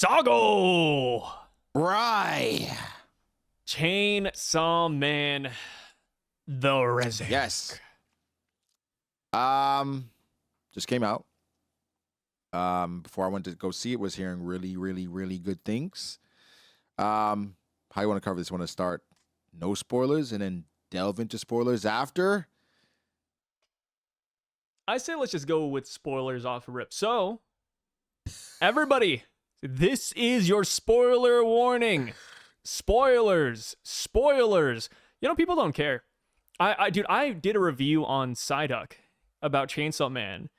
Sago! Right. Chainsaw Man, the Reze. Yes. Just came out. Before I went to go see it, was hearing really good things. How you want to cover this? Want to start no spoilers and then delve into spoilers after? I say let's just go with spoilers off rip. So, everybody, this is your spoiler warning. Spoilers. You know, people don't care. I did a review on Psyduck about Chainsaw Man,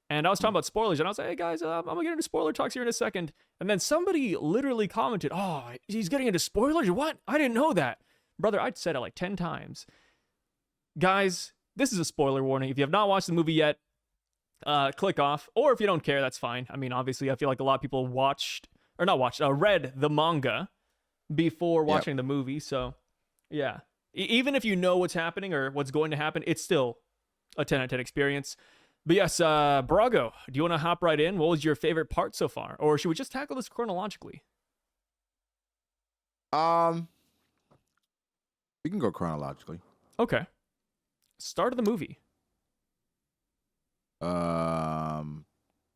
and I was talking about spoilers, and I was like, hey guys, I'm gonna get into spoiler talks here in a second. And then somebody literally commented, oh, he's getting into spoilers? What? I didn't know that. Brother, I'd said it like 10 times. Guys, this is a spoiler warning. If you have not watched the movie yet, click off. Or if you don't care, that's fine. I mean, obviously, I feel like a lot of people read the manga before watching the movie. So, yeah. Even if you know what's happening or what's going to happen, it's still a 10 out of 10 experience. But yes, Brago, do you want to hop right in? What was your favorite part so far? Or should we just tackle this chronologically? We can go chronologically. Okay. Start of the movie. Well,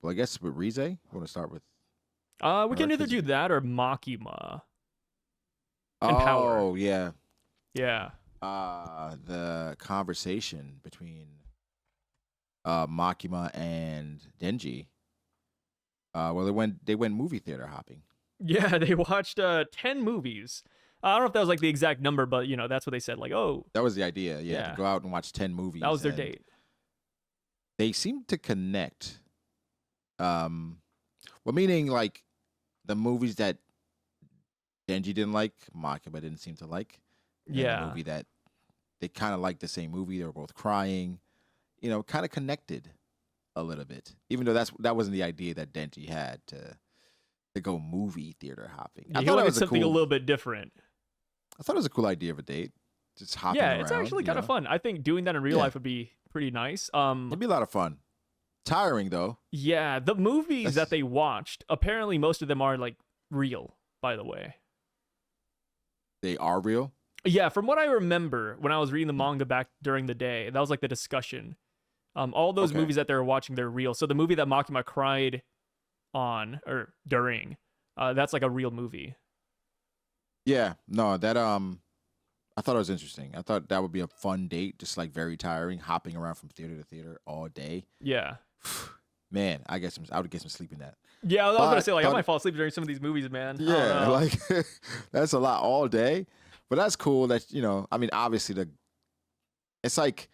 I guess with Reze, we want to start with. We can either do that or Makima. And Power. Oh, yeah. Yeah. The conversation between Makima and Denji. Well, they went movie theater hopping. Yeah, they watched 10 movies. I don't know if that was like the exact number, but you know, that's what they said. Like, oh, that was the idea. Yeah, to go out and watch 10 movies. That was their date. They seemed to connect. Well, meaning like the movies that Denji didn't like, Makima didn't seem to like. Yeah. The movie that they kind of liked the same movie. They were both crying. You know, kind of connected a little bit. Even though that wasn't the idea that Denji had to go movie theater hopping. I thought it was something a little bit different. I thought it was a cool idea of a date. Just hopping around. Yeah, it's actually kind of fun. I think doing that in real life would be pretty nice. It'd be a lot of fun. Tiring though. Yeah, the movies that they watched, apparently most of them are like real, by the way. They are real? Yeah, from what I remember when I was reading the manga back during the day, that was like the discussion. All those movies that they were watching, they're real. So the movie that Makima cried on or during, that's like a real movie. Yeah, no, that I thought it was interesting. I thought that would be a fun date, just like very tiring, hopping around from theater to theater all day. Yeah. Man, I would get some sleep in that. Yeah, I was gonna say, like, I might fall asleep during some of these movies, man. Yeah, like that's a lot all day. But that's cool that, you know, I mean, obviously it's like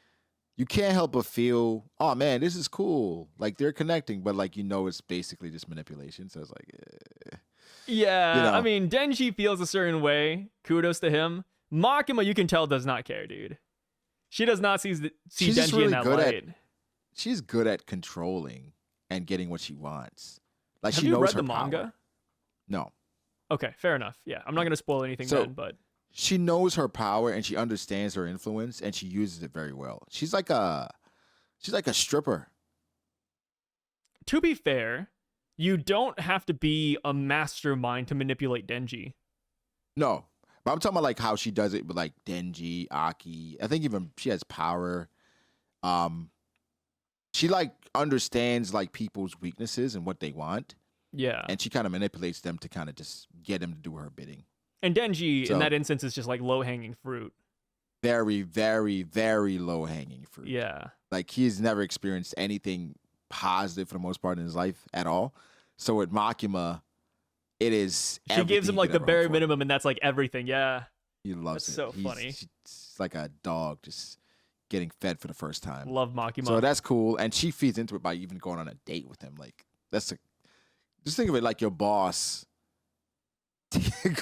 you can't help but feel, oh man, this is cool. Like they're connecting, but like, you know, it's basically just manipulation. So it's like, yeah, you know. I mean, Denji feels a certain way. Kudos to him. Makima, you can tell, does not care, dude. She does not see Denji really in that light. She's good at controlling and getting what she wants. Like, Have she you knows read her the manga? power. No. Okay, fair enough. Yeah, I'm not gonna spoil anything then, but she knows her power and she understands her influence and she uses it very well. She's like a stripper. To be fair, you don't have to be a mastermind to manipulate Denji. No, but I'm talking about like how she does it with like Denji, Aki. I think even she has power. She like understands like people's weaknesses and what they want. Yeah. And she kind of manipulates them to kind of just get them to do her bidding. And Denji, in that instance, is just like low-hanging fruit. Very, very, very low-hanging fruit. Yeah. Like, he's never experienced anything positive for the most part in his life at all. So with Makima, it is she gives him like the bare minimum, and that's like everything. Yeah. He loves it. So funny. She's like a dog just getting fed for the first time. Love Makima. So that's cool. And she feeds into it by even going on a date with him. Like, just think of it like your boss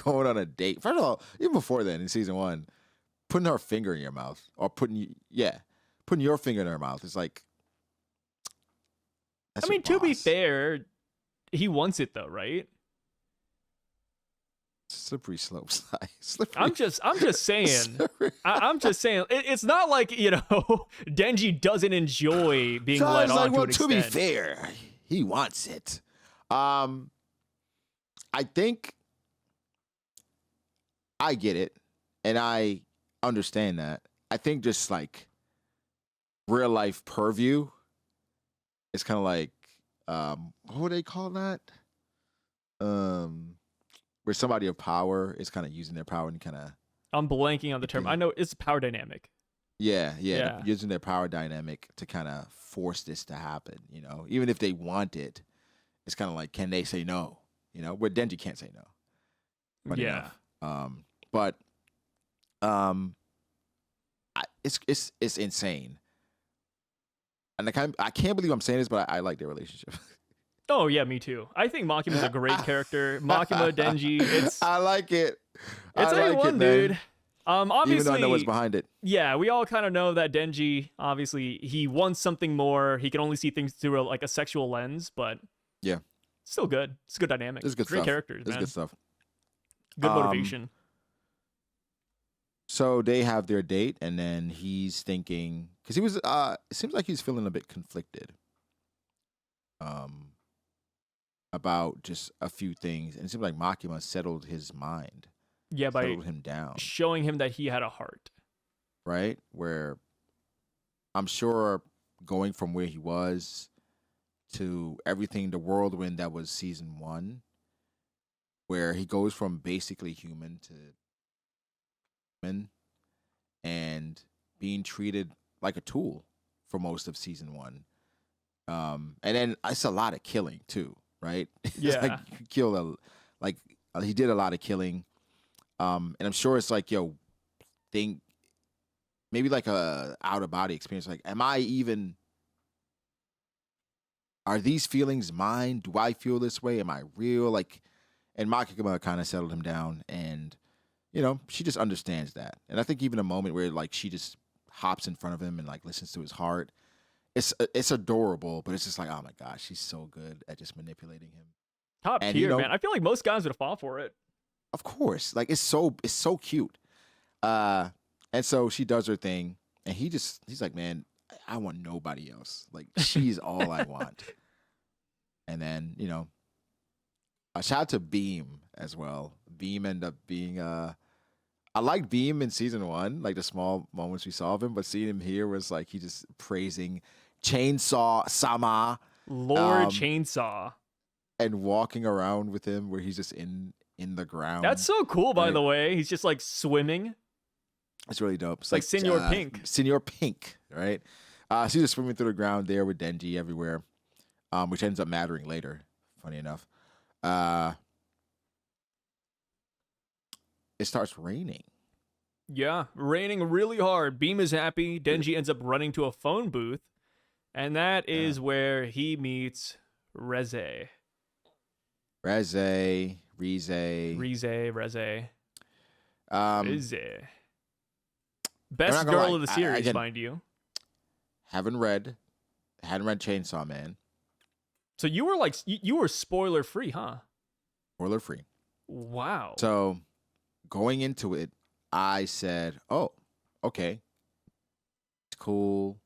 going on a date. First of all, even before then, in season 1, putting her finger in your mouth or putting your finger in her mouth is like. I mean, to be fair, he wants it though, right? Slippery slopes. I'm just saying. I'm just saying. It's not like, you know, Denji doesn't enjoy being led on to an extent. To be fair, he wants it. I I think I get it, and I understand that. I think just like real life purview, it's kind of like what would they call that? Where somebody of power is kind of using their power and kind of I'm blanking on the term. I know it's power dynamic. yeah, using their power dynamic to kind of force this to happen. Even if they want it, it's kind of like, can they say no? Where Denji can't say no. Funny Yeah. enough. But it's insane, and I can't believe I'm saying this, but I like their relationship. Oh yeah, me too. I think Makima's a great character. Makima, Denji, I like it. It's I like A1, it, man. dude. Obviously, even though I know what's behind it. Yeah, we all kind of know that Denji, obviously, he wants something more. He can only see things through a sexual lens, but yeah, still good. It's a good dynamic. It's good Great stuff. characters, It's man. good stuff. Good motivation. So they have their date, and then he's thinking, because he was, it seems like he's feeling a bit conflicted about just a few things, and it seems like Makima settled his mind. Yeah, by settled him down, showing him that he had a heart. right? Where I'm sure going from where he was to everything, the whirlwind that was season 1, where he goes from basically human to human and being treated like a tool for most of season 1. And then it's a lot of killing too, right? Yeah. Like he killed he did a lot of killing. And I'm sure it's like, think maybe like a out of body experience. Like, are these feelings mine? Do I feel this way? Am I real? Like, and Makima kind of settled him down, and she just understands that. And I think even a moment where like she just hops in front of him and like listens to his heart, it's adorable, but it's just like, oh my gosh, she's so good at just manipulating him. Top tier, man. I feel like most guys would fall for it. Of course, like it's so cute. And so she does her thing, and he's like, man, I want nobody else. Like, she's all I want. And then, a shout out to Beam as well. Beam ended up being I liked Beam in season 1, like the small moments we saw of him, but seeing him here was like he just praising Chainsaw Sama, Lord Chainsaw, and walking around with him where he's just in the ground. That's so cool, by the way. He's just like swimming. It's really dope. It's like Senor Pink. Senor Pink, right? She's just swimming through the ground there with Denji everywhere, which ends up mattering later, funny enough. It starts raining. Yeah, raining really hard. Beam is happy. Denji ends up running to a phone booth, and that is where he meets Reze. Reze. Best girl of the series, mind you. Hadn't read Chainsaw Man. So you were like, you were spoiler free, huh? Spoiler free. Wow. So going into it, I said, oh, okay. It's cool.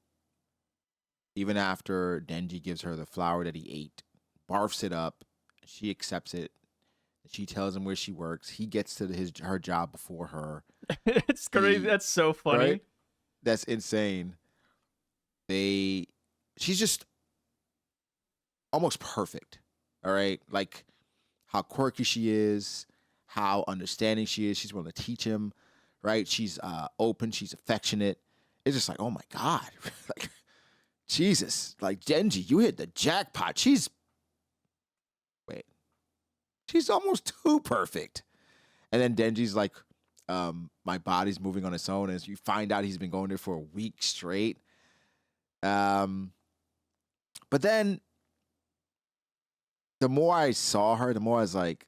Even after Denji gives her the flower that he ate, barfs it up, she accepts it. She tells him where she works. He gets to her job before her. It's crazy. That's so funny. Right? That's insane. She's just almost perfect. All right? Like how quirky she is, how understanding she is. She's willing to teach him, right? She's open. She's affectionate. It's just like, oh my God. Like, Jesus. Like, Denji, you hit the jackpot. She's almost too perfect. And then Denji's like, my body's moving on its own. As you find out he's been going there for a week straight. But then the more I saw her, the more I was like,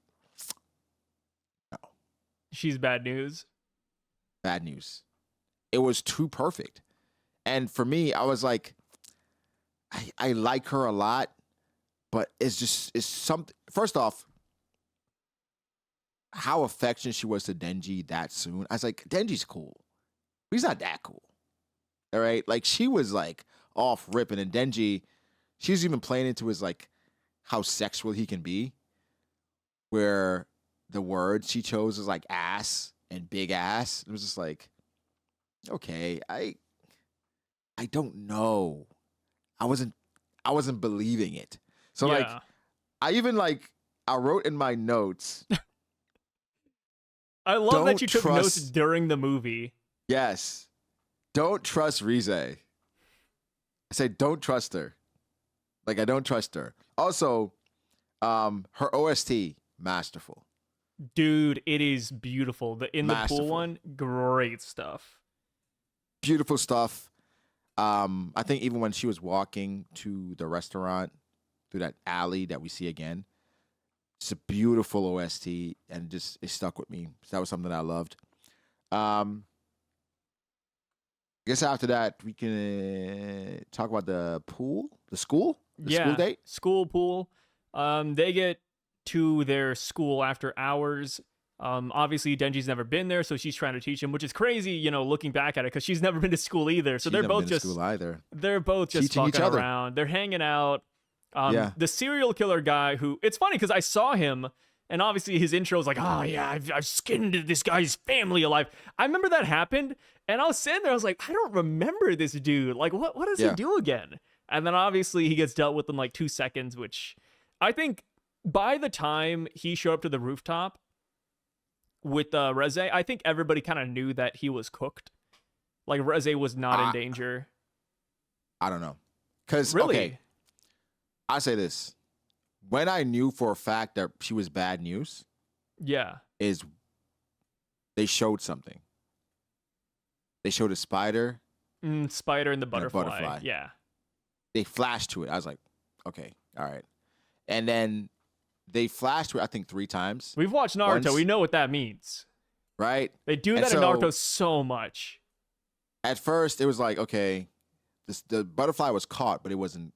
no. She's bad news. Bad news. It was too perfect. And for me, I was like, I like her a lot, but it's something. First off, how affectionate she was to Denji that soon. I was like, Denji's cool. He's not that cool. All right? Like, she was, like, off ripping. And Denji, she was even playing into his, like, how sexual he can be. where the word she chose was like ass and big ass. It was just like, okay, I don't know. I wasn't believing it. So like Yeah. I wrote in my notes, I love that don't you took notes trust during the movie. yes. Don't trust Reze. I say don't trust her. Like I don't trust her. Also, her OST, masterful. Dude, it is beautiful. The in the pool Masterful. one, great stuff. Beautiful stuff. I think even when she was walking to the restaurant through that alley that we see again, it's a beautiful OST and just it stuck with me. So that was something that I loved. I guess after that we can talk about the pool, the school date. School pool. They get to their school after hours. Obviously Denji's never been there, so she's trying to teach him, which is crazy, looking back at it, because she's never been to school either. So She's they're never both been to just school either. they're both just Teaching each fucking other. around. They're hanging out. Yeah. The serial killer guy, who it's funny because I saw him, and obviously his intro was like, "Oh yeah, I've skinned this guy's family alive." I remember that happened, and I was sitting there, I was like, I don't remember this dude. Like, what does he Yeah. do again? And then obviously he gets dealt with in like 2 seconds, which I think by the time he showed up to the rooftop with Reze, I think everybody kind of knew that he was cooked. Like Reze was not in danger. I don't know. Because Really? okay, I say this. When I knew for a fact that she was bad news, Yeah. is they showed something. They showed a spider. Spider and the butterfly. butterfly. Yeah. They flashed to it. I was like, okay, all right. And then they flashed to it, I think 3 times, We've watched Naruto. Once- We know what that means. right? They do And that in so- Naruto so much. At first, it was like, okay, the butterfly was caught, but it wasn't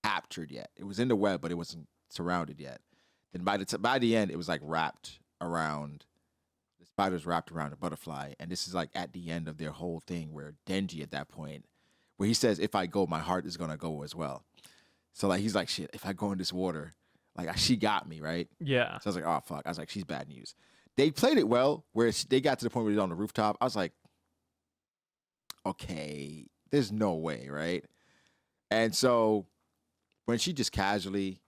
captured yet. It was in the web, but it wasn't surrounded yet. Then by the end, it was like wrapped around. The spider's wrapped around the butterfly, and this is like at the end of their whole thing, where Denji at that point, where he says, "If I go, my heart is gonna go as well." So like he's like, "Shit, if I go in this water, like she got me, right?" Yeah. So I was like, "Oh fuck!" I was like, "She's bad news." They played it well, where they got to the point where they're on the rooftop. I was like, "Okay, there's no way, right?" And so when she just casually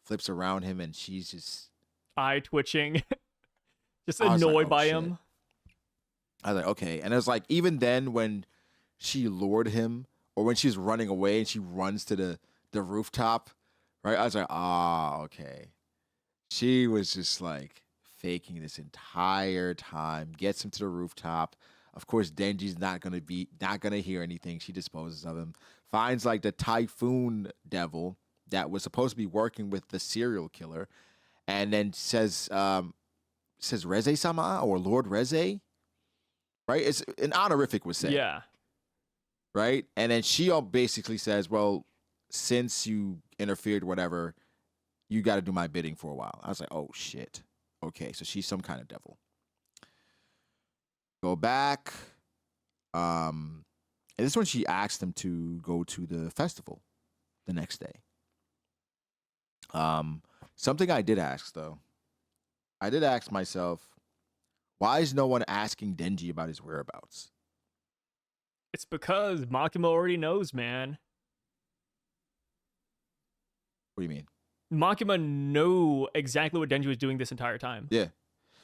flips around him and she's just, Eye twitching. Just I was like, annoyed oh, by shit. him. I was like, okay. And it was like, even then when she lured him, or when she's running away and she runs to the rooftop, right? I was like, okay. She was just like faking this entire time, gets him to the rooftop. Of course, Denji's not gonna hear anything. She disposes of him. Finds like the typhoon devil that was supposed to be working with the serial killer, and then says Reze sama or Lord Reze, right? It's an honorific was said, Yeah. right? And then she all basically says, well, since you interfered, whatever, you got to do my bidding for a while. I was like, oh shit. Okay, so she's some kind of devil. Go back. And this is when she asked him to go to the festival the next day. Something I did ask though. I did ask myself, why is no one asking Denji about his whereabouts? It's because Makima already knows, man. What do you mean? Makima knew exactly what Denji was doing this entire time. Yeah.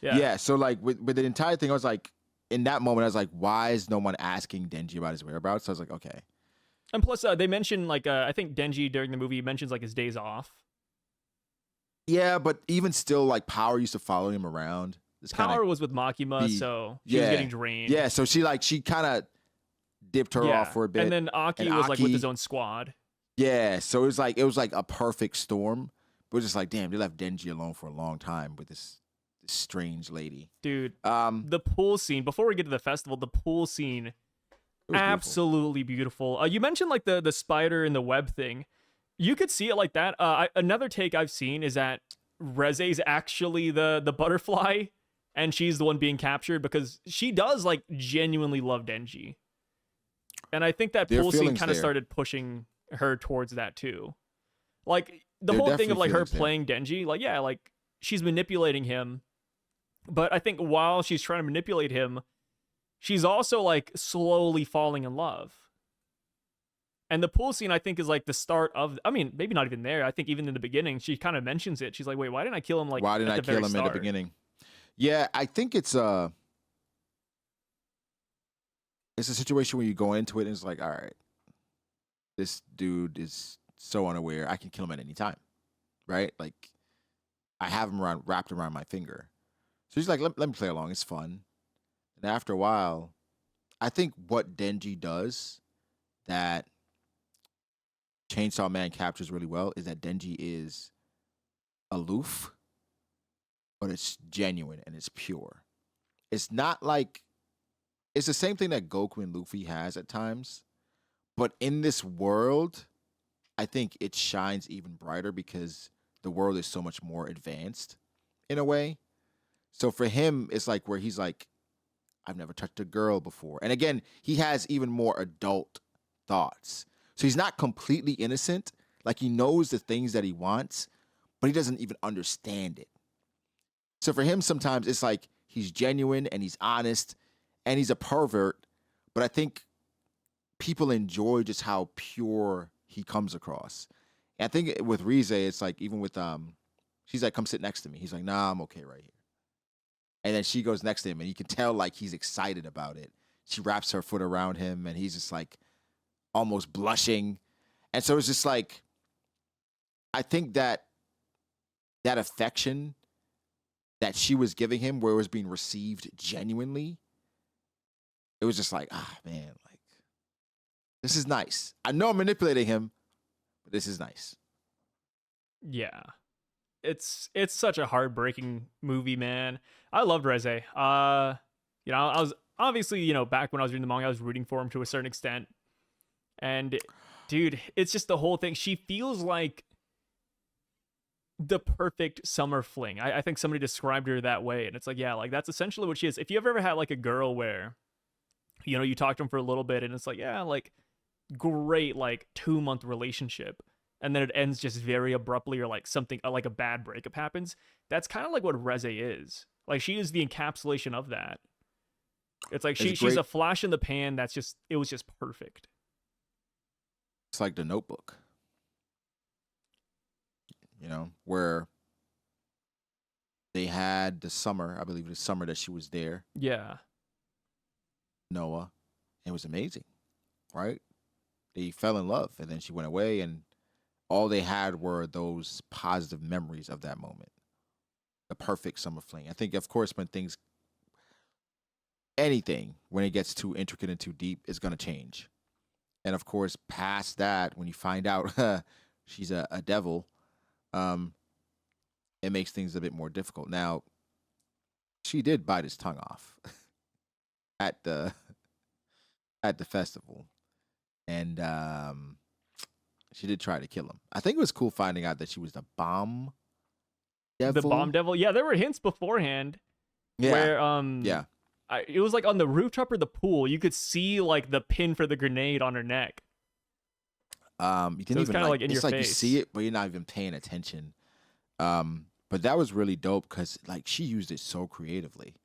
Yeah. So like with the entire thing, I was like, in that moment, I was like, why is no one asking Denji about his whereabouts? So I was like, okay. And plus, they mentioned, like, I think Denji during the movie mentions, like, his days off. Yeah, but even still, like, Power used to follow him around. It's Power was with Makima, so she was getting drained. Yeah, so she kind of dipped her off for a bit. And then Aki was, like, with his own squad. Yeah, so it was like a perfect storm. But it was just like, damn, they left Denji alone for a long time with this strange lady. Dude, Um, the pool scene, before we get to the festival, the pool scene, it was beautiful. absolutely beautiful. You mentioned, like, the spider and the web thing. You could see it like that. Another take I've seen is that Reze's actually the butterfly, and she's the one being captured, because she does, like, genuinely love Denji. And I think that There are pool scene feelings kind of there. started pushing her towards that too. Like, the There are whole thing of, definitely like, her feelings there. playing Denji, like, yeah, like, she's manipulating him, but I think while she's trying to manipulate him, she's also like slowly falling in love. And the pool scene, I think, is like the start of. I mean, maybe not even there. I think even in the beginning, she kind of mentions it. She's like, "Wait, why didn't I kill him? Like, why didn't at I the very kill him start?" at the beginning? Yeah, I think it's a situation where you go into it and it's like, all right, this dude is so unaware. I can kill him at any time, right? Like, I have him wrapped around my finger. So she's like, let me play along. It's fun. And after a while, I think what Denji does that Chainsaw Man captures really well is that Denji is aloof, but it's genuine and it's pure. It's not like, it's the same thing that Goku and Luffy has at times, but in this world, I think it shines even brighter because the world is so much more advanced in a way. So for him, it's like where he's like, I've never touched a girl before. And again, he has even more adult thoughts. So he's not completely innocent. Like, he knows the things that he wants, but he doesn't even understand it. So for him, sometimes it's like he's genuine and he's honest and he's a pervert. But I think people enjoy just how pure he comes across. And I think with Reze, it's like, even with, she's like, come sit next to me. He's like, nah, I'm okay right here. And then she goes next to him and you can tell like he's excited about it. She wraps her foot around him and he's just like almost blushing. And so it's just like, I think that affection that she was giving him, where it was being received genuinely, it was just like, man, like, this is nice. I know I'm manipulating him, but this is nice. Yeah. It's such a heartbreaking movie, man. I loved Reze. You know, I was obviously, you know, back when I was reading the manga, I was rooting for him to a certain extent. And dude, it's just the whole thing. She feels like the perfect summer fling. I think somebody described her that way. And it's like, yeah, like that's essentially what she is. If you ever had like a girl where, you know, you talk to them for a little bit and it's like, yeah, like great, like 2-month relationship. And then it ends just very abruptly, or like something like a bad breakup happens. That's kind of like what Reze is. Like, she is the encapsulation of that. It's like she's a flash in the pan. It was just perfect. It's like The Notebook, you know, where they had the summer, I believe the summer that she was there. Yeah. Noah. It was amazing, right? They fell in love and then she went away and all they had were those positive memories of that moment. The perfect summer fling. I think, of course, when it gets too intricate and too deep, it's going to change. And of course, past that, when you find out she's a devil, it makes things a bit more difficult. Now, she did bite his tongue off at the festival. And she did try to kill him. I think it was cool finding out that she was the bomb devil. The bomb devil? Yeah, there were hints beforehand. Yeah. Where, yeah. It was like on the rooftop or the pool. You could see like the pin for the grenade on her neck. You didn't so it's even like in it's your like face. You see it, but you're not even paying attention. But that was really dope because like she used it so creatively.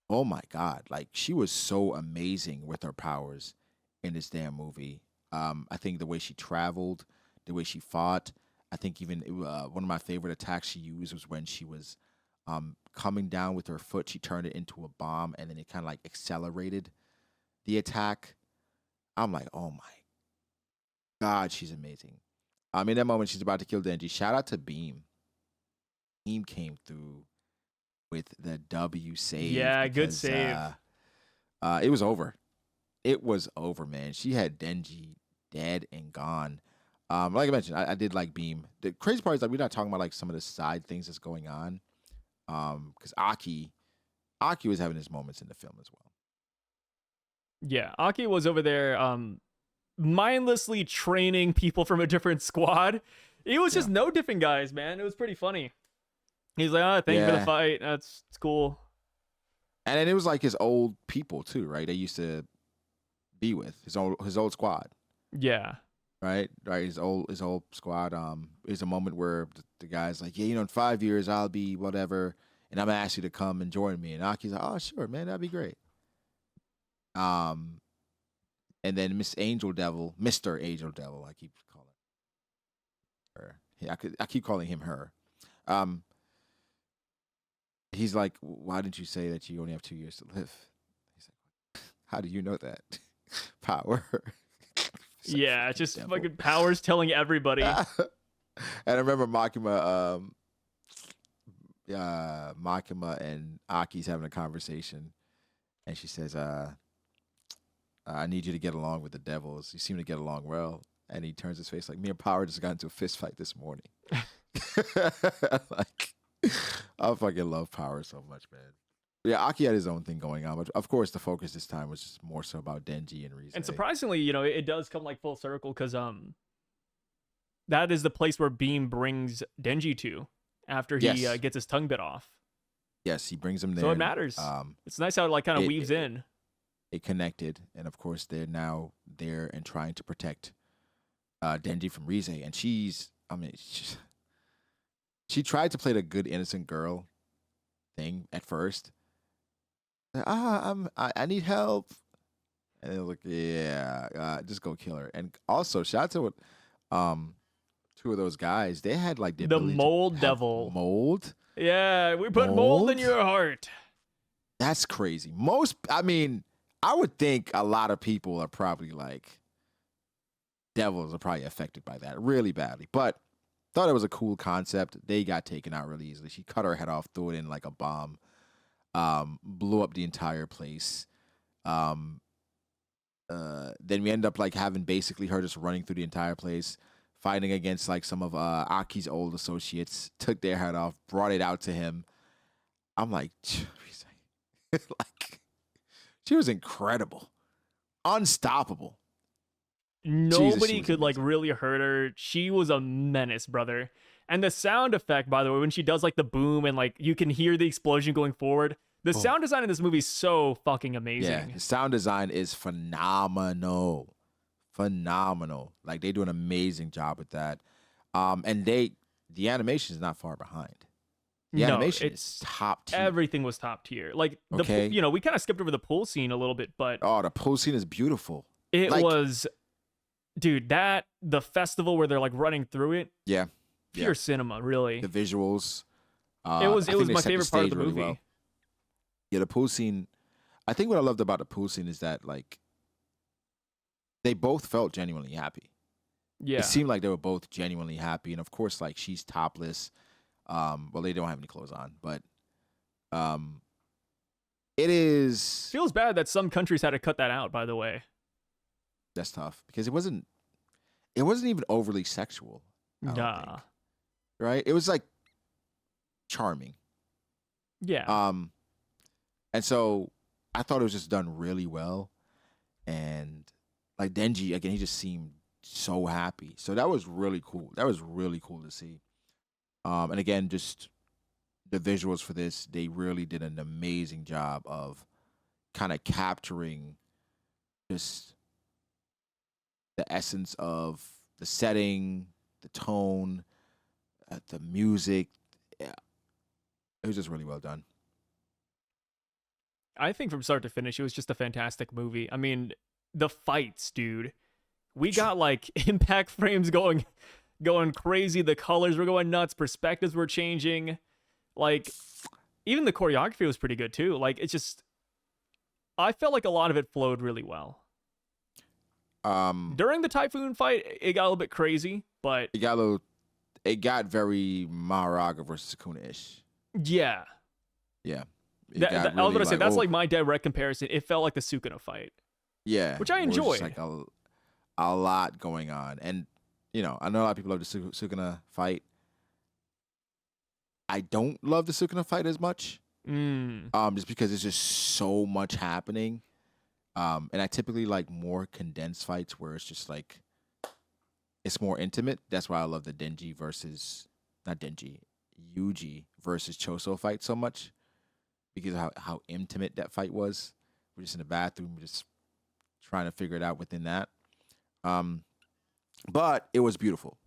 Oh my God. Like, she was so amazing with her powers in this damn movie. I think the way she traveled, the way she fought, I think even one of my favorite attacks she used was when she was coming down with her foot. She turned it into a bomb and then it kind of like accelerated the attack. I'm like, oh my God, she's amazing. In that moment, she's about to kill Denji. Shout out to Beam. Beam came through with the W save. Yeah, good save. It was over. It was over, man. She had Denji dead and gone. Like I mentioned, I did like Beam. The crazy part is like we're not talking about like some of the side things that's going on. Because Aki was having his moments in the film as well. Yeah, Aki was over there mindlessly training people from a different squad. It was just no different guys, man. It was pretty funny. He's like, thank you for the fight. It's cool. And then it was like his old people too, right? They used to be with his old squad. Yeah. right? Right, his whole squad. There's a moment where the guy's like, yeah, in 5 years I'll be whatever, and I'm gonna ask you to come and join me. And Aki's like, oh sure, man, that'd be great. Um, and then Mr. Angel Devil, I keep calling her. Yeah, I keep calling him her. Um, he's like, why didn't you say that you only have 2 years to live? He's like, how do you know that? Power. He's like, Yeah, fucking just devil. fucking powers telling everybody. And I remember Makima and Aki's having a conversation, and she says, I need you to get along with the devils. You seem to get along well. And he turns his face like, me and Power just got into a fist fight this morning. Like, I fucking love Power so much, man. Yeah, Aki had his own thing going on, but of course the focus this time was just more so about Denji and Reze. And surprisingly, it does come like full circle because that is the place where Beam brings Denji to after he Yes. gets his tongue bit off. Yes, he brings him there. So it matters. It's nice how it like kind of weaves it, in. It connected, and of course they're now there and trying to protect Denji from Reze. And she tried to play the good innocent girl thing at first. I need help, and they were like, yeah, just go kill her. And also, shout out to two of those guys. They had like The mold devil. Mold. Yeah, we put mold in your heart. That's crazy. I would think a lot of people are probably like, devils are probably affected by that really badly. But thought it was a cool concept. They got taken out really easily. She cut her head off, threw it in like a bomb, blew up the entire place. Then we end up like having basically her just running through the entire place, fighting against like some of Aki's old associates, took their head off, brought it out to him. I'm like, like, she was incredible, unstoppable. Nobody could like really hurt her. She was a menace, brother. And the sound effect, by the way, when she does like the boom and like you can hear the explosion going forward, the sound design in this movie is so fucking amazing. Yeah, the sound design is phenomenal. Phenomenal. Like they do an amazing job with that. And the animation is not far behind. The animation is top tier. Everything was top tier. Like Okay. we kind of skipped over the pool scene a little bit, but the pool scene is beautiful. It was, dude, the festival where they're like running through it. Yeah. Pure cinema, really. The visuals. It was my favorite part of the movie. Really well. Yeah, the pool scene. I think what I loved about the pool scene is that like they both felt genuinely happy. Yeah. It seemed like they were both genuinely happy. And of course, like she's topless. Well, they don't have any clothes on, but it is feels bad that some countries had to cut that out, by the way. That's tough because it wasn't even overly sexual. Nah. Right? It was like charming. Yeah. And so I thought it was just done really well. And like Denji, again, he just seemed so happy. So that was really cool. That was really cool to see. And again, just the visuals for this, they really did an amazing job of kind of capturing just the essence of the setting, the tone, the music. Yeah. It was just really well done. I think from start to finish, it was just a fantastic movie. I mean, the fights, dude. We got like impact frames going crazy. The colors were going nuts. Perspectives were changing. Like, even the choreography was pretty good too. Like, it's just, I felt like a lot of it flowed really well. During the typhoon fight, it got a little bit crazy, but it got very Maharaga versus Sukuna-ish. Yeah. Yeah. I was gonna say that's like my direct comparison. It felt like the Sukuna fight. Yeah. Which I enjoyed. Like a lot going on. And I know a lot of people love the Sukuna fight. I don't love the Sukuna fight as much. Just because there's just so much happening. And I typically like more condensed fights where it's just like it's more intimate. That's why I love the Yuji versus Choso fight so much. Because of how intimate that fight was. We're just in the bathroom, just trying to figure it out within that. But it was beautiful,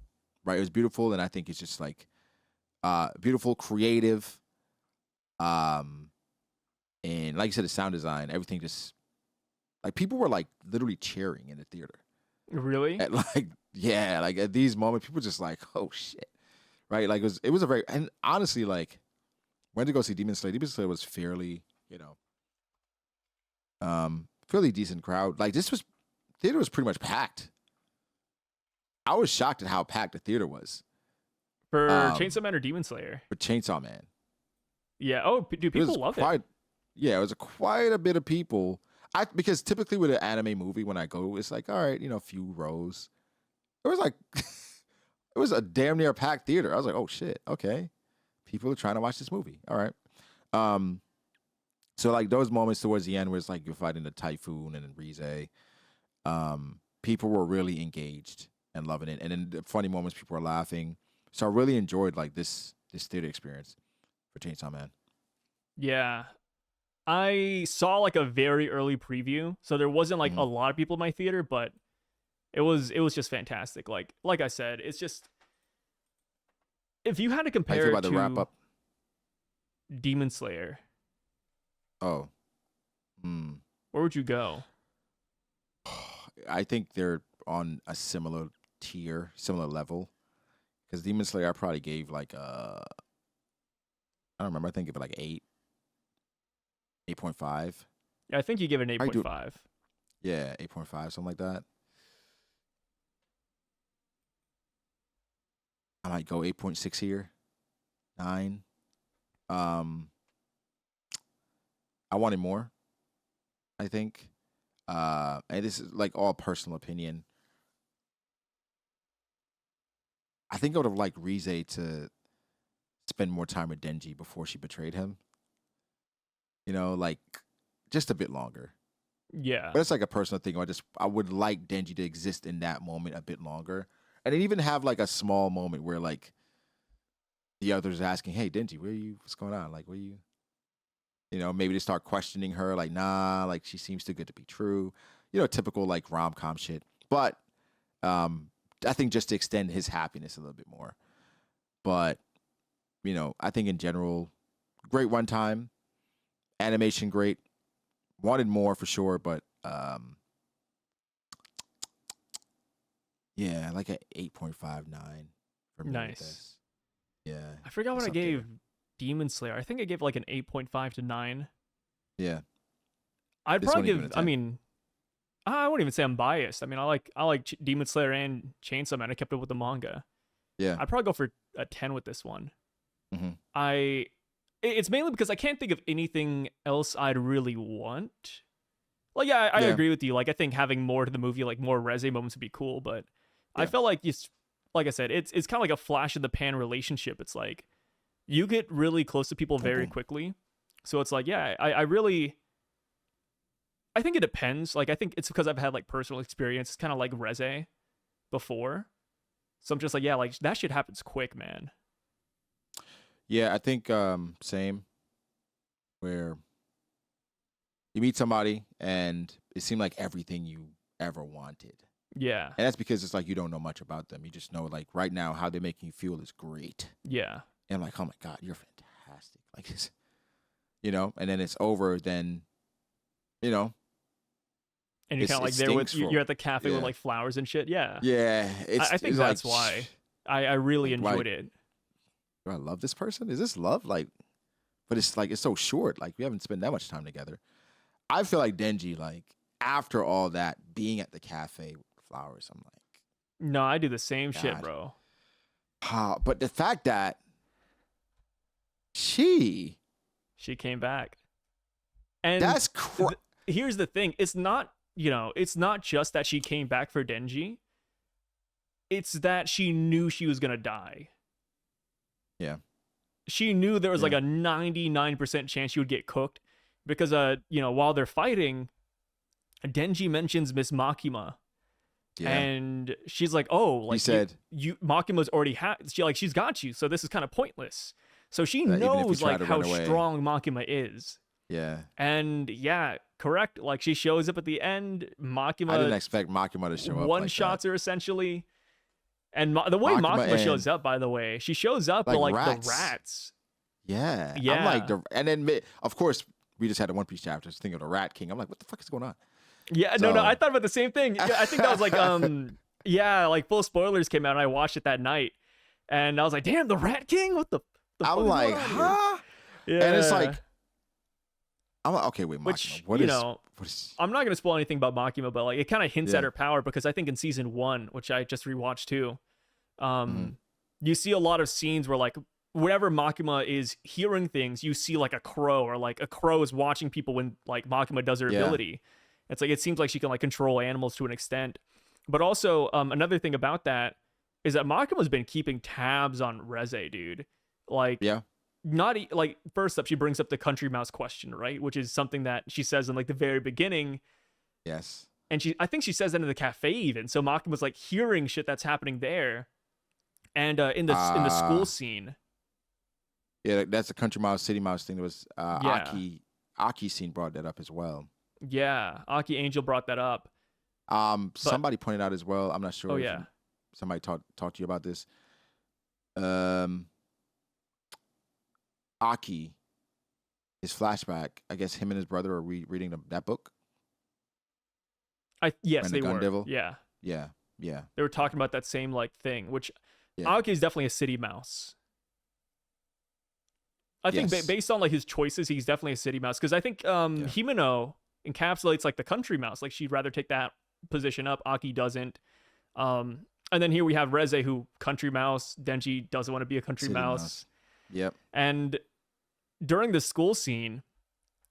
right? It was beautiful, and I think it's just like beautiful, creative, and like you said, the sound design, everything just like people were like literally cheering in the theater. Really? At like yeah, like at these moments, people just like, oh shit, right? Like it was a very and honestly like went to go see Demon Slayer. Demon Slayer was fairly fairly decent crowd. Like this was theater was pretty much packed. I was shocked at how packed the theater was For Chainsaw Man or Demon Slayer? for Chainsaw Man. Yeah. Oh, dude, people love it. Yeah, it was quite a bit of people. Because typically with an anime movie, when I go, it's like, all right, a few rows. It was like, it was a damn near packed theater. I was like, oh shit, okay, people are trying to watch this movie. All right. So like those moments towards the end where it's like you're fighting the typhoon and then Reze, people were really engaged and loving it. And then the funny moments, people were laughing. So I really enjoyed like this theater experience for Chainsaw Man. Yeah. I saw like a very early preview, so there wasn't like a lot of people in my theater, but it was just fantastic. Like I said, it's just if you had to compare it about to the wrap up? Demon Slayer, Oh, where would you go? I think they're on a similar tier, similar level. Because Demon Slayer, I probably gave like I don't remember. I think it was like 8.5. Yeah, I think you give it an 8.5. Yeah, 8.5, something like that. I might go 8.6 here. 9. I wanted more, I think. And this is like all personal opinion. I think I would have liked Reze to spend more time with Denji before she betrayed him. Like just a bit longer. Yeah. But it's like a personal thing. I would like Denji to exist in that moment a bit longer. And then even have like a small moment where like the others are asking, hey Denji, what's going on? Like where you maybe they start questioning her, like, nah, like she seems too good to be true. Typical like rom-com shit. But I think just to extend his happiness a little bit more. But, I think in general, great runtime. Animation great. Wanted more for sure, but yeah, like an 8.59 for me. Nice. Yeah. I forgot what I gave Demon Slayer. I think I gave like an 8.5 to 9. Yeah. I'd probably give I wouldn't even say I'm biased. I mean, I like Demon Slayer and Chainsaw Man. I kept it with the manga. Yeah. I'd probably go for a 10 with this one. Mm-hmm. It's mainly because I can't think of anything else I'd really want. Like, yeah, I agree with you. Like, I think having more to the movie, like more Reze moments would be cool. But I felt like like I said, it's kind of like a flash in the pan relationship. It's like you get really close to people very quickly. So it's like, yeah, I think it depends. Like, I think it's because I've had like personal experience. It's kind of like Reze before. So I'm just like, yeah, like that shit happens quick, man. Yeah, I think same. Where you meet somebody and it seemed like everything you ever wanted. Yeah. And that's because it's like you don't know much about them. You just know like right now how they're making you feel is great. Yeah. And like, oh my God, you're fantastic. Like it's, and then it's over, then, And you're kind of like there with you're at the cafe with like flowers and shit. Yeah. Yeah. I think that's why I really enjoyed it. Do I love this person? Is this love? Like, but it's like it's so short. Like we haven't spent that much time together. I feel like Denji, like after all that, being at the cafe with flowers, I'm like, no, I do the same shit, bro. But the fact that she came back, and that's here's the thing: it's not just that she came back for Denji. It's that she knew she was gonna die. Yeah. She knew there was like a 99% chance she would get cooked because while they're fighting, Denji mentions Miss Makima. Yeah. And she's like, "Oh, like he said, you Makima's already she's got you, so this is kind of pointless." So she knows like how strong Makima is. Yeah. And yeah, correct. Like she shows up at the end, Makima I didn't expect Makima to show up. One shots her essentially. And the way Makima Makima shows and, up, by the way, she shows up like, with like rats. the rats. Yeah. I'm Yeah. like, and then, of course, we just had a One Piece chapter. Just thinking of the Rat King. I'm like, what the fuck is going on? Yeah, So, no, I thought about the same thing. Yeah, I think that was like, yeah, like full spoilers came out and I watched it that night. And I was like, damn, the Rat King? What the fuck I'm is like, going on here? huh? Yeah. And it's like, I'm like, okay, wait, Makima. Which, What you is? know, What is? I'm not going to spoil anything about Makima, but like it kind of hints Yeah. at her power because I think in season 1, which I just rewatched too, Mhm. you see a lot of scenes where like whenever Makima is hearing things, you see like a crow or like a crow is watching people when like Makima does her Yeah. ability. It's like it seems like she can like control animals to an extent. But also another thing about that is that Makima's been keeping tabs on Reze, dude. Like Yeah. like first up she brings up the country mouse question, right? Which is something that she says in like the very beginning. Yes. And I think she says that in the cafe even. So Makima's like hearing shit that's happening there. And in the school scene. Yeah, that's the Country Mouse, City Mouse thing. There was Yeah. Aki scene brought that up as well. Yeah, Aki Angel brought that up. Somebody pointed out as well. I'm not sure. Oh if yeah. somebody talked to you about this. Aki, his flashback. I guess him and his brother are reading that book. Yes, And they the Gun were. Devil? Yeah, Yeah. Yeah. they were talking about that same like thing. Which Yeah. Aki is definitely a city mouse. I think Yes. based on like his choices, he's definitely a city mouse. Because I think Himeno encapsulates like the country mouse. Like she'd rather take that position up. Aki doesn't. And then here we have Reze, who country mouse. Denji doesn't want to be a country City mouse. mouse. Yep. And during the school scene,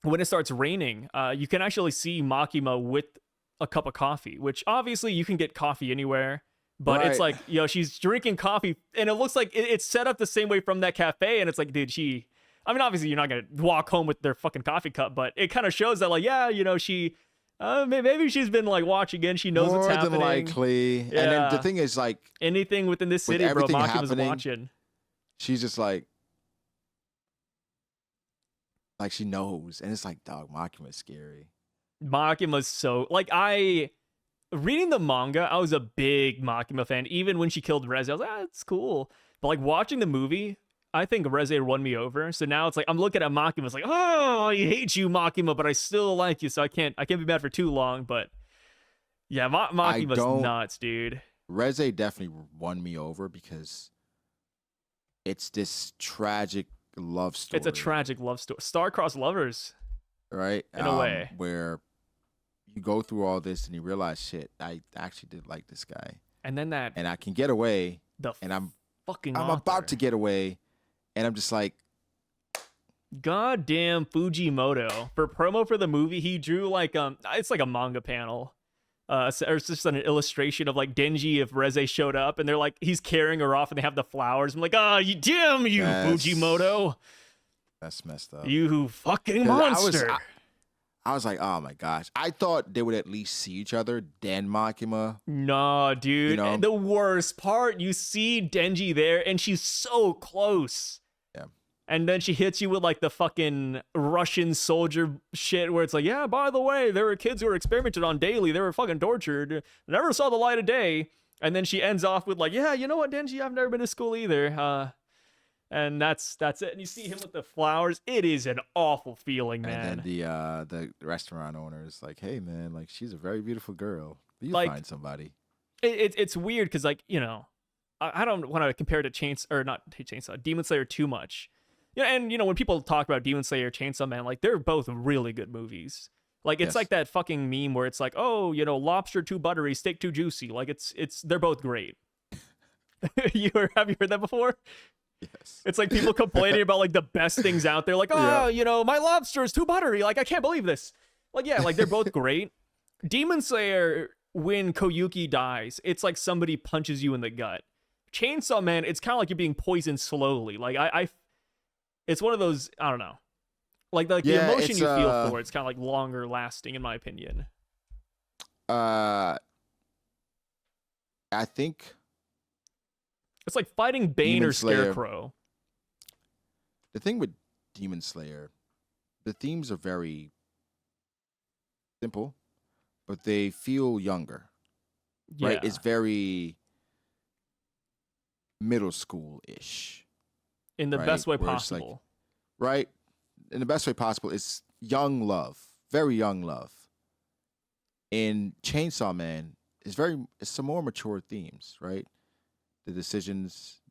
when it starts raining, you can actually see Makima with a cup of coffee, which obviously you can get coffee anywhere. But it's Right. like, she's drinking coffee, and it looks like it's set up the same way from that cafe. And it's like, dude, I mean, obviously you're not going to walk home with their fucking coffee cup, but it kind of shows that, like, yeah, she, maybe she's been like watching in. She knows what's happening. More than likely. Yeah. And then the thing is, like, Anything within this city, bro, everything Makima's happening, watching. she's just like she knows. And it's like, dog, Makima's scary. Makima's so, like, reading the manga, I was a big Makima fan. Even when she killed Reze, I was like, it's cool. But like watching the movie, I think Reze won me over. So now it's like I'm looking at Makima, it's like, oh, I hate you, Makima, but I still like you, so I can't be mad for too long. But yeah, Makima's nuts, dude. Reze definitely won me over because it's this tragic love story. It's a tragic love story. Star-crossed lovers. Right? In a way. Where you go through all this and you realize, shit, I actually did like this guy. And then and I can get away. I'm about to get away. And I'm just like, goddamn Fujimoto. For promo for the movie, he drew like it's like a manga panel. Or it's just an illustration of like Denji if Reze showed up, and they're like he's carrying her off, and they have the flowers. I'm like, damn you, Fujimoto. That's messed up. You fucking monster. I was like, oh my gosh. I thought they would at least see each other, then Makima. No, dude. You know? And the worst part, you see Denji there, and she's so close. Yeah. And then she hits you with like the fucking Russian soldier shit where it's like, yeah, by the way, there were kids who were experimented on daily. They were fucking tortured. Never saw the light of day. And then she ends off with like, yeah, you know what, Denji? I've never been to school either. And that's it. And you see him with the flowers. It is an awful feeling, man. And then the restaurant owner is like, hey, man, like, she's a very beautiful girl. You like, find somebody. It's weird because, like, I don't want to compare it to Demon Slayer too much. Yeah, and when people talk about Demon Slayer, Chainsaw Man, like they're both really good movies. Like it's like that fucking meme where it's like, oh, lobster too buttery, steak too juicy. Like they're both great. Have you heard that before? Yes. It's like people complaining about like the best things out there. Like, oh, my lobster is too buttery. Like I can't believe this. Like yeah, like they're both great. Demon Slayer, when Koyuki dies, it's like somebody punches you in the gut. Chainsaw Man, it's kind of like you're being poisoned slowly. Like it's one of those, I don't know. Like the emotion you feel for it's kind of like longer lasting, in my opinion. I think it's like fighting Bane Demon or Slayer. Scarecrow. The thing with Demon Slayer, the themes are very simple, but they feel younger. Yeah. Right? It's very middle school ish, In the right? best way Where it's like, possible. right, in the best way possible. It's young love, very young love. In Chainsaw Man, it's some more mature themes, right? The decisions,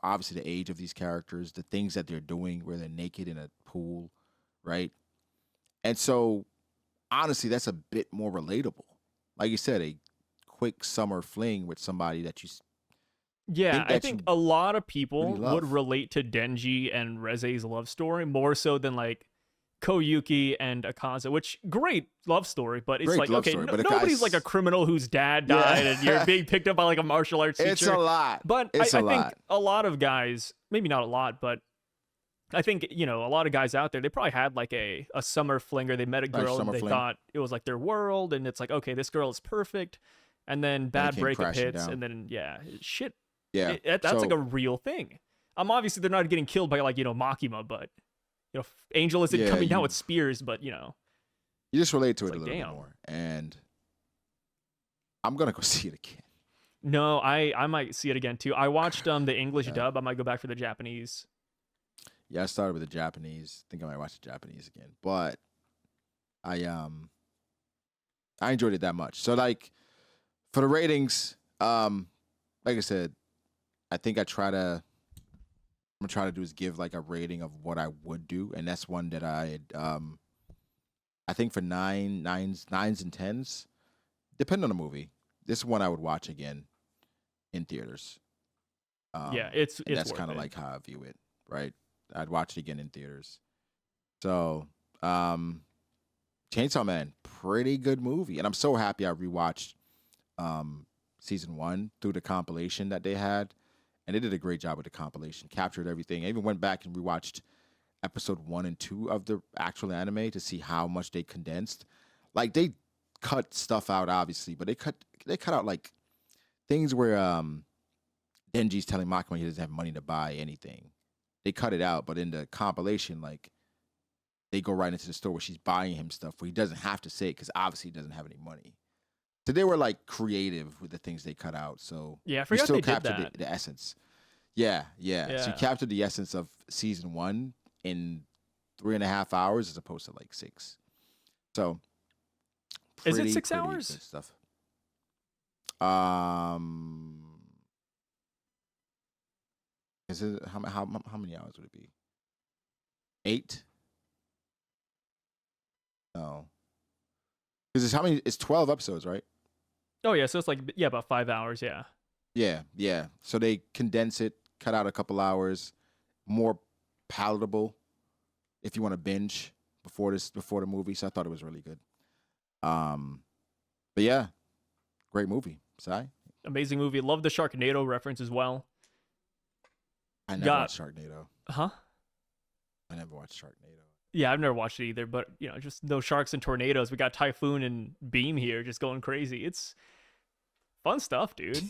obviously the age of these characters, the things that they're doing, where they're naked in a pool, right? And so, honestly, that's a bit more relatable. Like you said, a quick summer fling with somebody that you Yeah, think I that think you a lot of really people would love. relate to Denji and Reze's love story more so than like Koyuki and Akaza, which great love story, but it's Great like love okay, story, but nobody's like a criminal whose dad died and you're yeah, being picked up by like a martial arts it's teacher. a lot. But It's a I think lot. a lot of guys, maybe not a lot, but I think, you know, a lot of guys out there, they probably had like a summer fling or they met a Nice girl and summer they fling. thought it was like their world and it's like, okay, this girl is perfect. And then And it bad came breakup crashing hits down. and then, yeah, shit. Yeah. That's like So a real thing. Obviously, they're not getting killed by like, you know, Makima, but, you know, Angel isn't yeah, coming down with spears, but, you know, you just relate to it's it a like, little bit damn. more. And I'm gonna go see it again. No, I might see it again too. I watched the English Yeah. dub. I might go back for the Japanese. Yeah, I started with the Japanese. I think I might watch the Japanese again. But I enjoyed it that much. So like for the ratings, like I said, I think I'm gonna try to do is give like a rating of what I would do, and that's one that I think for nines and tens, depending on the movie. This is one I would watch again in theaters. Yeah, And it's that's worth kind of it. like how I view it, right? I'd watch it again in theaters. So, um, Chainsaw Man, pretty good movie, and I'm so happy I rewatched season one through the compilation that they had, and they did a great job with the compilation, captured everything. I even went back and rewatched episode 1 and 2 of the actual anime to see how much they condensed. Like they cut stuff out, obviously, but they cut out like things where Denji's telling Makima he doesn't have money to buy anything. They cut it out, but in the compilation, like they go right into the store where she's buying him stuff where he doesn't have to say it because obviously he doesn't have any money. So they were like creative with the things they cut out. So Yeah, I you forgot still they did captured that. the essence. Yeah, yeah. So you Yeah. captured the essence of season one in 3.5 hours as opposed to like 6. So Is it pretty 6 hours? good stuff. Um, is it how many hours would it be? 8? No, because it's how many? It's 12 episodes, right? Oh yeah, so it's like yeah, about 5 hours. Yeah. Yeah, yeah. So they condense it, cut out a couple hours, more palatable if you want to binge before the movie. So I thought it was really good. Um, but yeah, great movie. Sai? Amazing movie. Love the Sharknado reference as well. I never Got watched Sharknado. huh? I never watched Sharknado. Yeah, I've never watched it either, but you know, just no sharks and tornadoes. We got Typhoon and Beam here just going crazy. It's fun stuff, dude.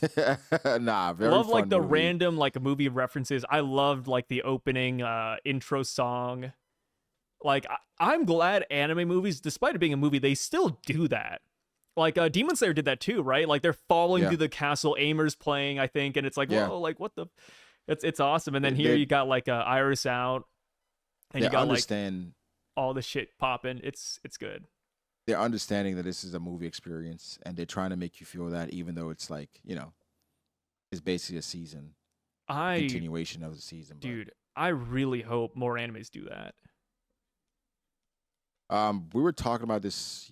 Nah, very Love like fun the movie. random like movie references. I loved like the opening intro song. Like I'm glad anime movies, despite it being a movie, they still do that. Like Demon Slayer did that too, right? Like they're falling Yeah. through the castle, Aimer's playing, I think, and it's like, Yeah. whoa, like what the it's awesome. And then here They you got like Iris out and they you got like understand all the shit popping. It's good. they're understanding that this is a movie experience, and they're trying to make you feel that, even though it's like it's basically a season continuation of the season. Dude, I really hope more animes do that. We were talking about this.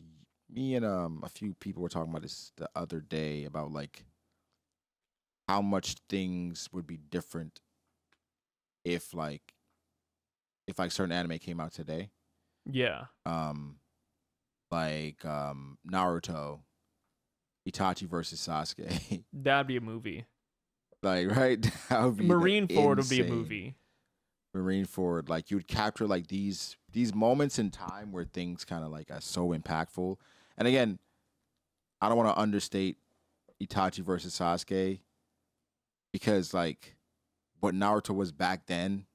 Me and a few people were talking about this the other day about like how much things would be different if like certain anime came out today. Yeah. Like Naruto, Itachi versus Sasuke. That'd be a movie. Like, right? That would be Marineford would be a insane. movie. Marineford, like you'd capture like these moments in time where things kind of like are so impactful. And again, I don't want to understate Itachi versus Sasuke because like what Naruto was back then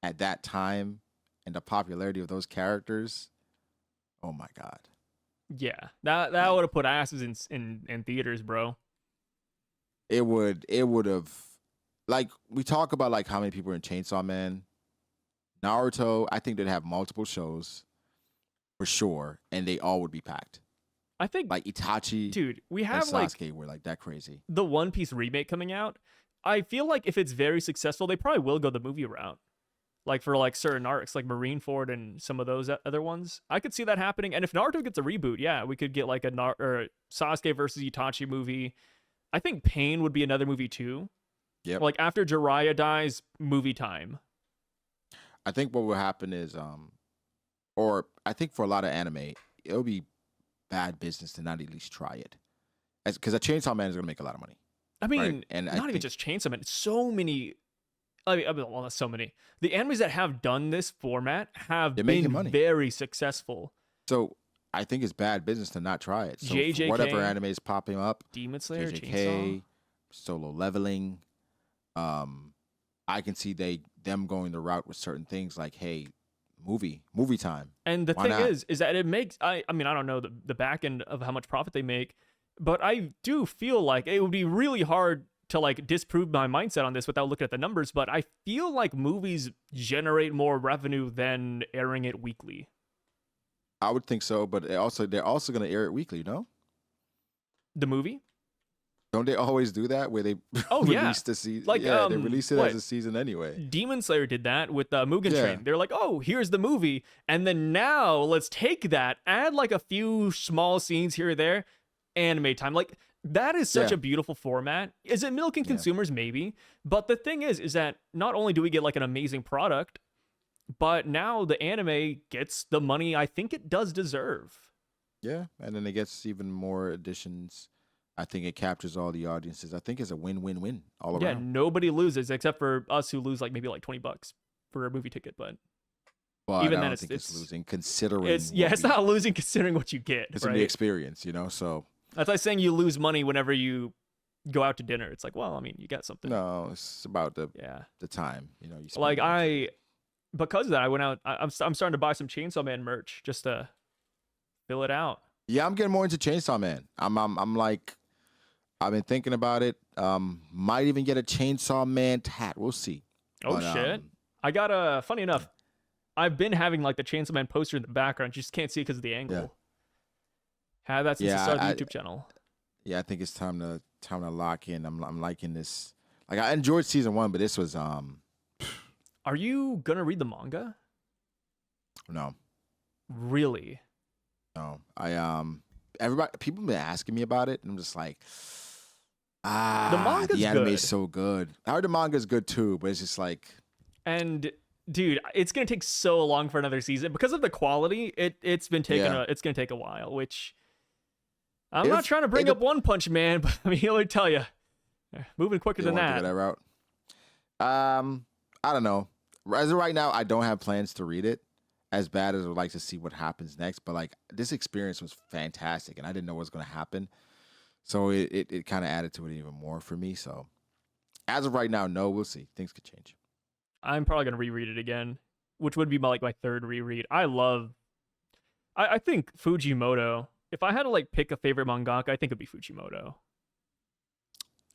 at that time and the popularity of those characters. Oh my god. Yeah. That would have put asses in theaters, bro. It would have like we talk about like how many people are in Chainsaw Man, Naruto. I think they'd have multiple shows for sure, and they all would be packed. I think, Like Itachi dude, we and have like Sasuke were like that crazy. the One Piece remake coming out. I feel like if it's very successful, they probably will go the movie route. Like for like certain arcs, like Marineford and some of those other ones, I could see that happening. And if Naruto gets a reboot, yeah, we could get like or Sasuke versus Itachi movie. I think Pain would be another movie too. Yep. Like after Jiraiya dies, movie time. I think what will happen is, or I think for a lot of anime, it'll be bad business to not at least try it, because a Chainsaw Man is gonna make a lot of money. I mean, Right. And I not even think- just Chainsaw Man. So many. Well, not so many. The animes that have done this format have They're making been money. very successful. So I think it's bad business to not try it. So for JJK, whatever anime is popping up, Demon Slayer, Chainsaw. JJK, Solo Leveling, I can see them going the route with certain things like, hey, movie time. And the Why thing not? is that it makes I mean, I don't know the back end of how much profit they make, but I do feel like it would be really hard to like disprove my mindset on this without looking at the numbers, but I feel like movies generate more revenue than airing it weekly. I would think so, but they're also going to air it weekly, no? The movie? Don't they always do that where they Oh, yeah. release the season? Like, yeah, they release it what? as a season anyway. Demon Slayer did that with Mugen Yeah. Train. They're like, oh, here's the movie. And then now let's take that, add like a few small scenes here or there, anime time. Like, that is such Yeah. a beautiful format. Is it milking Yeah. consumers? Maybe. But the thing is that not only do we get like an amazing product, but now the anime gets the money I think it does deserve. Yeah, and then it gets even more additions. I think it captures all the audiences. I think it's a win-win-win all Yeah, around. nobody loses except for us who lose like maybe like $20 for a movie ticket. But But even I then, don't think it's it's- losing, considering it's what not losing considering what you get. it's in right? the experience, So That's like saying you lose money whenever you go out to dinner. It's like, well, I mean, you got something. no, it's about Yeah. the time. You spend Like on it. because of that, I went out. I'm starting to buy some Chainsaw Man merch just to fill it out. Yeah, I'm getting more into Chainsaw Man. I'm like, I've been thinking about it. Might even get a Chainsaw Man tat. We'll see. Oh But, shit! I got funny enough, I've been having like the Chainsaw Man poster in the background. You just can't see it because of the angle. Yeah. Had that since the Yeah, start of I- the YouTube channel. Yeah, I think it's time to lock in. I'm liking this. Like I enjoyed season 1, but this was Are you gonna read the manga? no. Really? No, people have been asking me about it, and I'm just like, manga's the anime's good. so good. I heard the manga's good too, but it's just like, And dude, it's gonna take so long for another season because of the quality. It's been taking Yeah. it's gonna take a while. Which I'm not If- trying to bring it- up One Punch Man, but I mean, let me tell you, moving quicker they than want to that. go that route. I don't know. As of right now, I don't have plans to read it. As bad as I would like to see what happens next, but like this experience was fantastic, and I didn't know what was going to happen, so it kind of added to it even more for me. So as of right now, no, we'll see. Things could change. I'm probably gonna reread it again, which would be my third reread. I think Fujimoto. If I had to like pick a favorite mangaka, I think it'd be Fujimoto.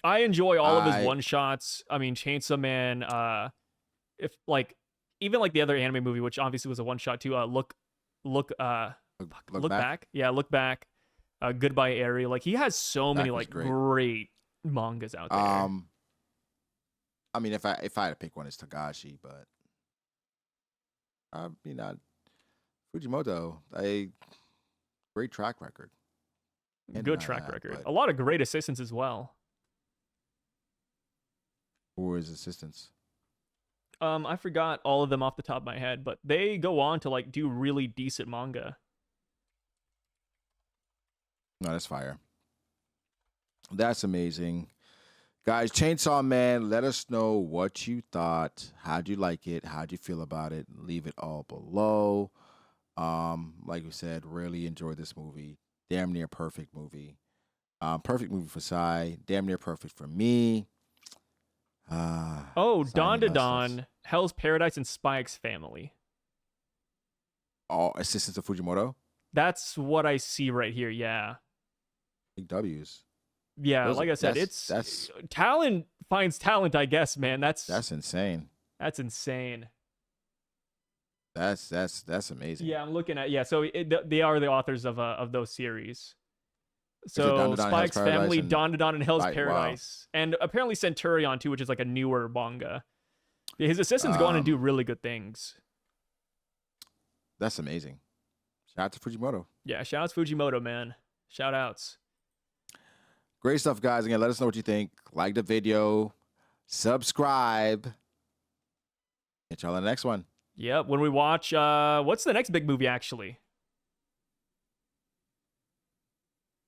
I enjoy all of his one shots. I mean, Chainsaw Man. If like even like the other anime movie, which obviously was a one shot too. Look back. Yeah, look back. Goodbye Eri. Like he has so many was like great. great mangas out there. I mean, if I had to pick one, it's Tagashi, but I mean, Fujimoto, a great track record. Can't Good deny track that, record. but- A lot of great assistants as well. Or his assistants. I forgot all of them off the top of my head, but they go on to like do really decent manga. No, that's fire. That's amazing. Guys, Chainsaw Man, let us know what you thought. How'd you like it? How'd you feel about it? Leave it all below. Like we said, really enjoyed this movie. Damn near perfect movie. Perfect movie for Sai. Damn near perfect for me. Oh, Sai Dawn to Hustlers. Dawn, Hell's Paradise, and Spy X Family. All assistants of Fujimoto. That's what I see right here. Yeah. Big W's. Yeah, Those- like I said, that's talent finds talent, I guess, man. That's insane. insane. That's amazing. Yeah, I'm looking at so they are the authors of those series. Is it Don So to Don, Hell's Spike's Paradise, family, and Don to Don and Hell's Wow. Paradise, and apparently Centurion too, which is like a newer manga. Yeah, his assistants go on and do really good things. That's amazing. Shout out to Fujimoto. Yeah, shout outs Fujimoto, man. Shout outs. Great stuff, guys. Again, let us know what you think. Like the video, subscribe. Catch y'all on the next one. Yep. When we watch, what's the next big movie actually?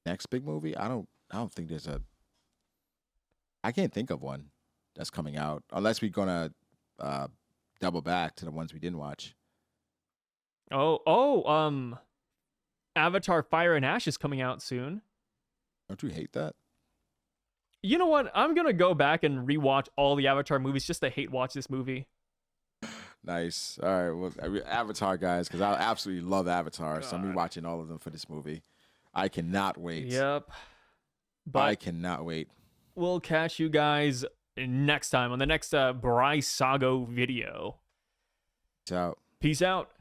Next big movie? I don't think there's a. I can't think of one that's coming out unless we're gonna double back to the ones we didn't watch. Avatar: Fire and Ash is coming out soon. Don't you hate that? You know what? I'm gonna go back and rewatch all the Avatar movies just to hate watch this movie. Nice. All right. Well, Avatar, guys, because I absolutely love Avatar. So I'm God. rewatching all of them for this movie. I cannot wait. Yep. But I cannot wait. we'll catch you guys next time on the next Bryv Sago video. Ciao. Peace out.